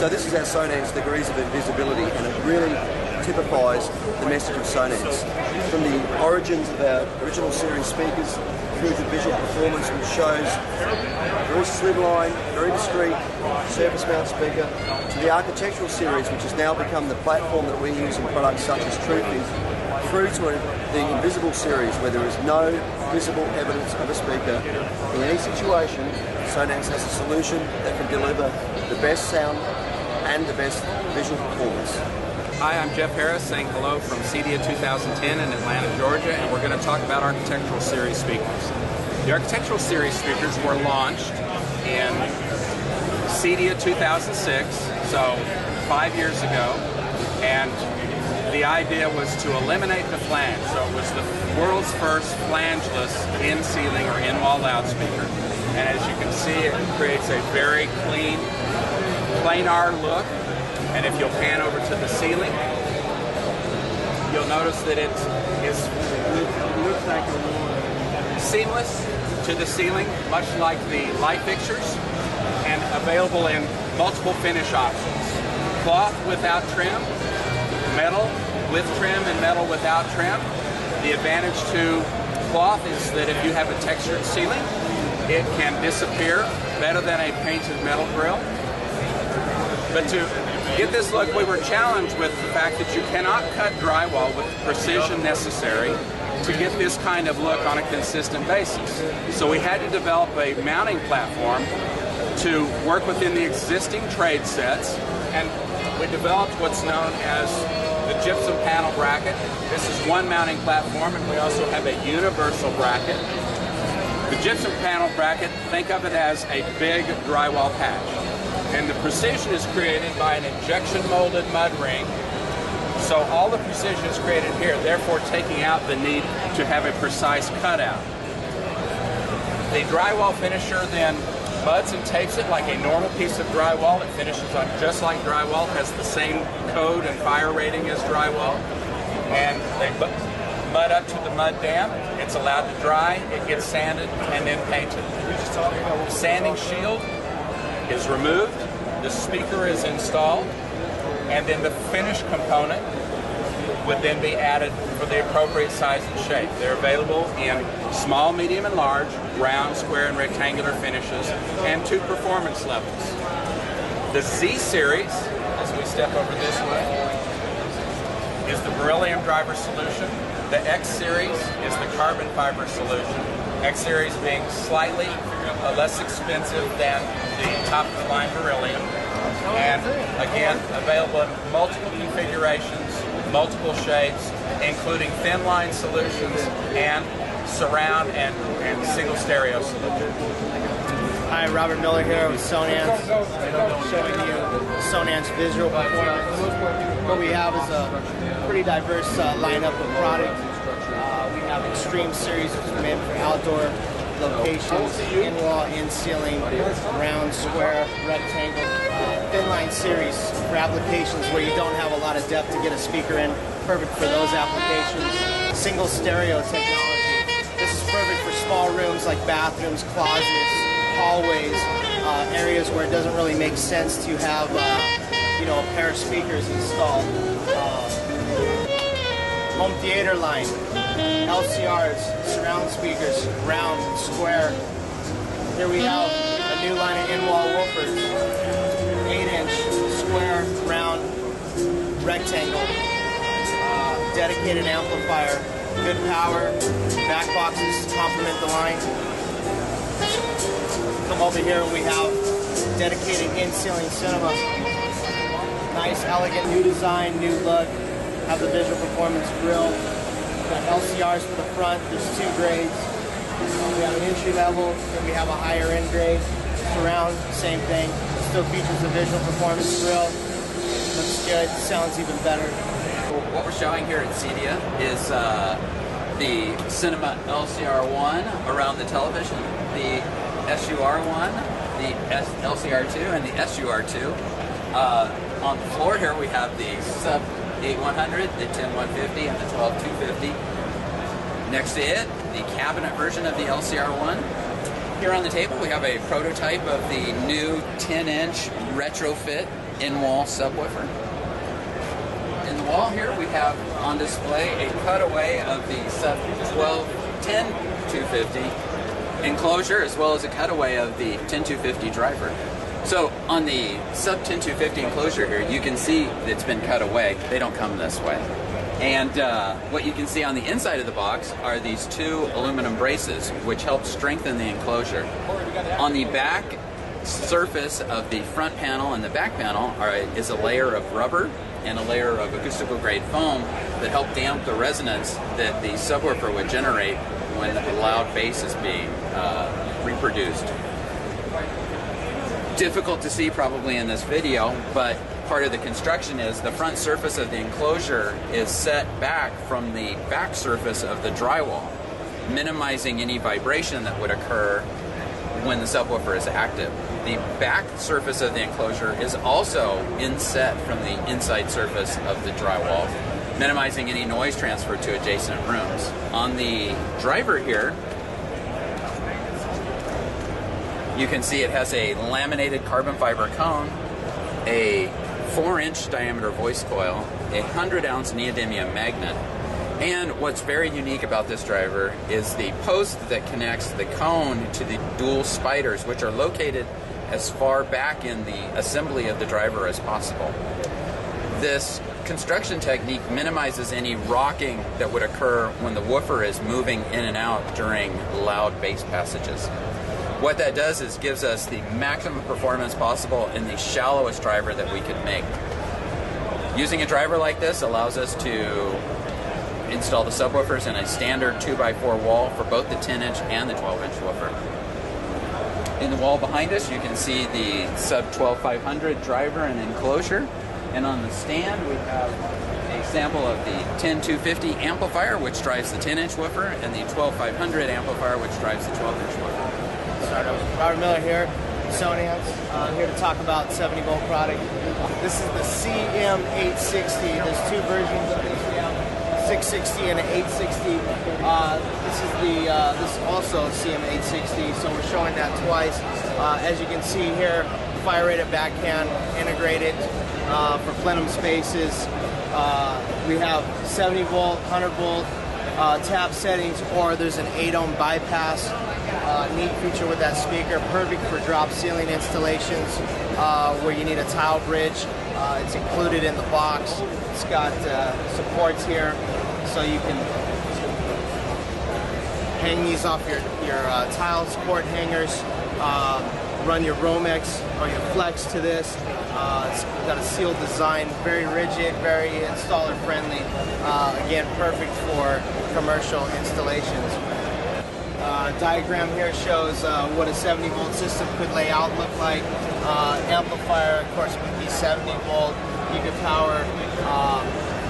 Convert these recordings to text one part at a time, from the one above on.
So this is our Sonance Degrees of Invisibility, and it really typifies the message of Sonance. From the origins of our original series speakers through to visual performance, which shows very slimline, very discreet surface mount speaker, to the architectural series, which has now become the platform that we use in products such as Truthing, through to the Invisible series, where there is no visible evidence of a speaker. In any situation, Sonance has a solution that can deliver the best sound and the best visual performance. Hi, I'm Jeff Harris saying hello from Cedia 2010 in Atlanta, Georgia, and we're going to talk about Architectural Series speakers. The Architectural Series speakers were launched in Cedia 2006, so 5 years ago, and the idea was to eliminate the flange. So it was the world's first flangeless in-ceiling or in-wall loudspeaker. And as you can see, it creates a very clean, planar look. And if you'll pan over to the ceiling, you'll notice that it looks like seamless to the ceiling, much like the light fixtures, and available in multiple finish options. Cloth without trim, metal with trim, and metal without trim. The advantage to cloth is that if you have a textured ceiling, it can disappear better than a painted metal grill. But to get this look, we were challenged with the fact that you cannot cut drywall with the precision necessary to get this kind of look on a consistent basis. So we had to develop a mounting platform to work within the existing trade sets, and we developed what's known as the gypsum panel bracket. This is one mounting platform, and we also have a universal bracket. The gypsum panel bracket, think of it as a big drywall patch. And the precision is created by an injection molded mud ring. So all the precision is created here, therefore taking out the need to have a precise cutout. The drywall finisher then muds and tapes it like a normal piece of drywall. It finishes on just like drywall, has the same code and fire rating as drywall. And they mud up to the mud dam. It's allowed to dry, it gets sanded, and then painted. The sanding shield is removed, the speaker is installed, and then the finished component would then be added for the appropriate size and shape. They're available in small, medium, and large, round, square, and rectangular finishes, and 2 performance levels. The Z series, as we step over this way, is the beryllium driver solution. The X series is the carbon fiber solution. X series being slightly less expensive than the top-of-the-line beryllium, and again available in multiple configurations, multiple shapes, including thin line solutions and surround and single stereo solutions. Hi, Robert Miller here with Sonance, showing you Sonance visual performance. What we have is a pretty diverse lineup of products. We have Extreme Series, which is made for outdoor locations, in-wall, in-ceiling, round, square, rectangle. Thin line series for applications where you don't have a lot of depth to get a speaker in, perfect for those applications. Single stereo technology. This is perfect for small rooms like bathrooms, closets, hallways, areas where it doesn't really make sense to have you know, a pair of speakers installed. Home theater line, LCRs, surround speakers, round, square. Here we have a new line of in-wall woofers, 8-inch, square, round, rectangle, dedicated amplifier, good power, back boxes to complement the line. Come over here and we have dedicated in-ceiling cinema. Nice, elegant, new design, new look. Have the visual performance grill. We've got LCRs for the front. There's 2 grades. We have an entry level, then we have a higher end grade. Surround, same thing. Still features the visual performance grill. Looks good, sounds even better. What we're showing here at Cedia is the Cinema LCR1 around the television, the SUR1, the LCR2, and the SUR2. On the floor here we have the Sub 8100, the 10150, and the 12250. Next to it, the cabinet version of the LCR1. Here on the table we have a prototype of the new 10-inch retrofit in-wall subwoofer. In the wall here we have on display a cutaway of the sub 1210 250 enclosure, as well as a cutaway of the 10250 driver. So on the sub 10250 enclosure here, you can see it's been cut away. They don't come this way. And what you can see on the inside of the box are these two aluminum braces, which help strengthen the enclosure. On the back surface of the front panel and the back panel is a layer of rubber and a layer of acoustical grade foam that help damp the resonance that the subwoofer would generate when the loud bass is being reproduced. Difficult to see probably in this video, but part of the construction is the front surface of the enclosure is set back from the back surface of the drywall, minimizing any vibration that would occur when the subwoofer is active. The back surface of the enclosure is also inset from the inside surface of the drywall, minimizing any noise transfer to adjacent rooms. On the driver here, you can see it has a laminated carbon fiber cone, a 4-inch diameter voice coil, a 100-ounce neodymium magnet, and what's very unique about this driver is the post that connects the cone to the dual spiders, which are located as far back in the assembly of the driver as possible. This construction technique minimizes any rocking that would occur when the woofer is moving in and out during loud bass passages. What that does is gives us the maximum performance possible in the shallowest driver that we could make. Using a driver like this allows us to install the subwoofers in a standard 2x4 wall for both the 10-inch and the 12-inch woofer. In the wall behind us, you can see the sub 12500 driver and enclosure. And on the stand, we have a sample of the 10250 amplifier, which drives the 10-inch woofer, and the 12500 amplifier, which drives the 12-inch woofer. Robert Miller here, Sonance, here to talk about 70-volt product. This is the CM860. There's two versions of this. We have 660 and an 860. This is also CM860, so we're showing that twice. As you can see here, fire rated backhand integrated for plenum spaces. We have 70-volt, 100-volt tap settings, or there's an 8-ohm bypass. Neat feature with that speaker, perfect for drop ceiling installations where you need a tile bridge. It's included in the box. It's got supports here, so you can hang these off your tile support hangers. Run your Romex or your Flex to this. It's got a sealed design, very rigid, very installer friendly. Again, perfect for commercial installations. Diagram here shows what a 70-volt system could lay out look like. Amplifier, of course, would be 70-volt. You could power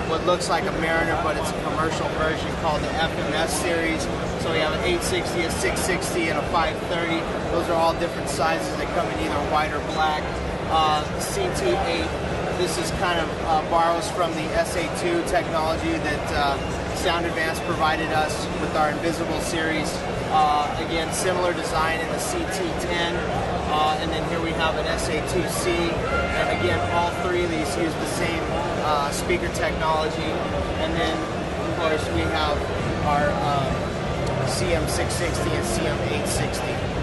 what looks like a Mariner, but it's a commercial version called the FMS series. So we have an 860, a 660, and a 530. Those are all different sizes that come in either white or black. CT8, this is kind of borrows from the SA2 technology that Sound Advance provided us with our Invisible series. Again, similar design in the CT10, and then here we have an SA2C, and again, all three of these use the same speaker technology. And then, of course, we have our CM660 and CM860.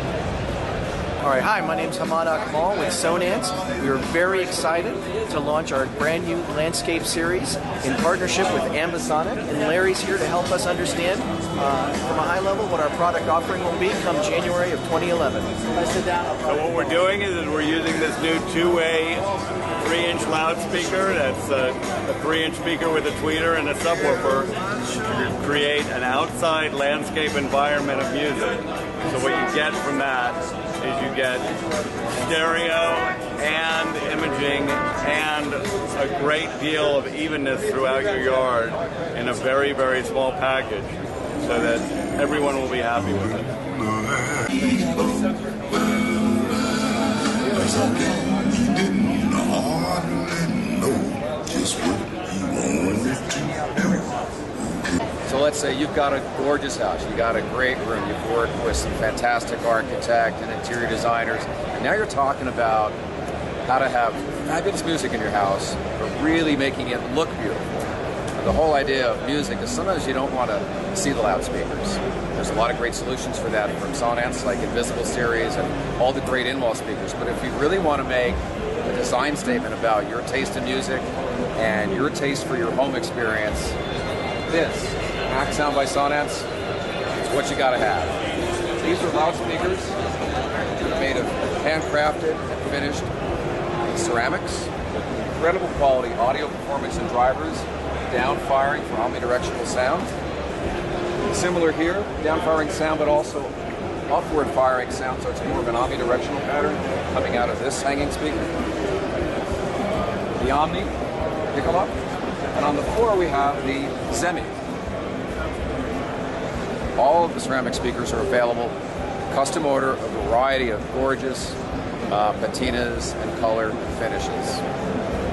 All right, hi, my name is Hamad Akmal with Sonance. We are very excited to launch our brand new landscape series in partnership with Ambisonic, and Larry's here to help us understand from a high level what our product offering will be come January of 2011. So what we're doing is we're using this new two-way 3-inch loudspeaker. That's a 3-inch speaker with a tweeter and a subwoofer to create an outside landscape environment of music. So what you get from that is you get stereo and imaging and a great deal of evenness throughout your yard in a very, very small package so that everyone will be happy with it. So let's say you've got a gorgeous house, you got a great room, you've worked with some fantastic architect and interior designers, and now you're talking about how to have fabulous music in your house, but really making it look beautiful. The whole idea of music is sometimes you don't want to see the loudspeakers. There's a lot of great solutions for that from Sonance, like Invisible series and all the great in-wall speakers. But if you really want to make a design statement about your taste in music and your taste for your home experience, this Max Sound by Sonance is what you got to have. These are loudspeakers that are made of handcrafted and finished ceramics, incredible quality audio performance and drivers, down-firing for omnidirectional sound. Similar here, down-firing sound, but also upward-firing sound, so it's more of an omnidirectional pattern coming out of this hanging speaker. The Omni, piccolo, and on the floor we have the Zemi. All of the ceramic speakers are available. Custom order a variety of gorgeous patinas and color finishes.